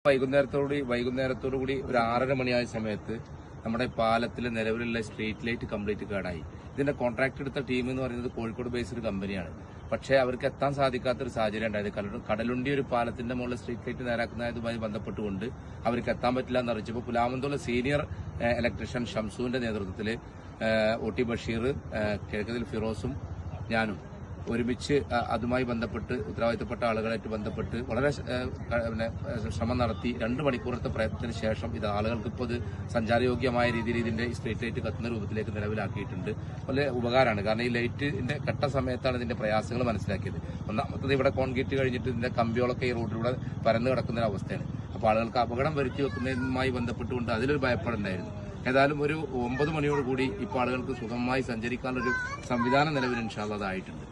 വൈകുന്നേരത്തോടുകൂടി ഒരു 6:30 മണിയായ സമയത്ത് നമ്മുടെ പാലത്തിലെ നിലവിലുള്ള സ്ട്രീറ്റ് ലൈറ്റ് കംപ്ലീറ്റ് കേടായി. ഇതിന്റെ കോൺട്രാക്ട് എടുത്ത ടീം എന്ന് പറയുന്നത് കോഴിക്കോട് ബേസ്ഡ് കമ്പനിയാണ്. പക്ഷേ അവർക്ക് എത്താൻ സാധിക്കാത്തൊരു സാഹചര്യം ഉണ്ടായത്. കടലുണ്ടി ഒരു പാലത്തിന്റെ മുകളിൽ സ്ട്രീറ്റ് ലൈറ്റ് നേരാക്കുന്നതുമായി ബന്ധപ്പെട്ടുകൊണ്ട് അവർക്ക് എത്താൻ പറ്റില്ല എന്ന് അറിയിച്ചപ്പോൾ പുലാമന്തോള സീനിയർ ഇലക്ട്രീഷ്യൻ ഷംസുവിന്റെ നേതൃത്വത്തിൽ OT ബഷീർ, കിഴക്കതിൽ ഫിറോസും ഞാനും ഒരുമിച്ച് അതുമായി ബന്ധപ്പെട്ട് ഉത്തരവാദിത്തപ്പെട്ട ആളുകളായിട്ട് ബന്ധപ്പെട്ട് വളരെ ശ്രമം നടത്തി 2 മണിക്കൂറത്തെ പ്രയത്നത്തിന് ശേഷം ഇത് ആളുകൾക്ക് ഇപ്പോൾ ഇത് സഞ്ചാരയോഗ്യമായ രീതിയിൽ ഇതിന്റെ സ്ട്രീറ്റ് ലൈറ്റ് കത്തുന്ന രൂപത്തിലേക്ക് നിലവിലാക്കിയിട്ടുണ്ട്. വളരെ ഉപകാരമാണ്. കാരണം ഈ ലൈറ്റിന്റെ കെട്ട സമയത്താണ് ഇതിന്റെ പ്രയാസങ്ങൾ മനസ്സിലാക്കിയത്. ഒന്നാമത്തത് ഇവിടെ കോൺക്രീറ്റ് കഴിഞ്ഞിട്ട് ഇതിന്റെ കമ്പികളൊക്കെ ഈ റോഡിലൂടെ പരന്നു കിടക്കുന്ന ഒരു അവസ്ഥയാണ്. അപ്പോൾ ആളുകൾക്ക് അപകടം വരുത്തി വെക്കുന്നതുമായി ബന്ധപ്പെട്ടുകൊണ്ട് അതിലൊരു ഭയപ്പാടുണ്ടായിരുന്നു. ഏതായാലും ഒരു 9 മണിയോടുകൂടി ഇപ്പോൾ ആളുകൾക്ക് സുഗമമായി സഞ്ചരിക്കാനുള്ളൊരു സംവിധാനം നിലവിൽ ഇൻഷാ അല്ലാഹ് ആയിട്ടുണ്ട്.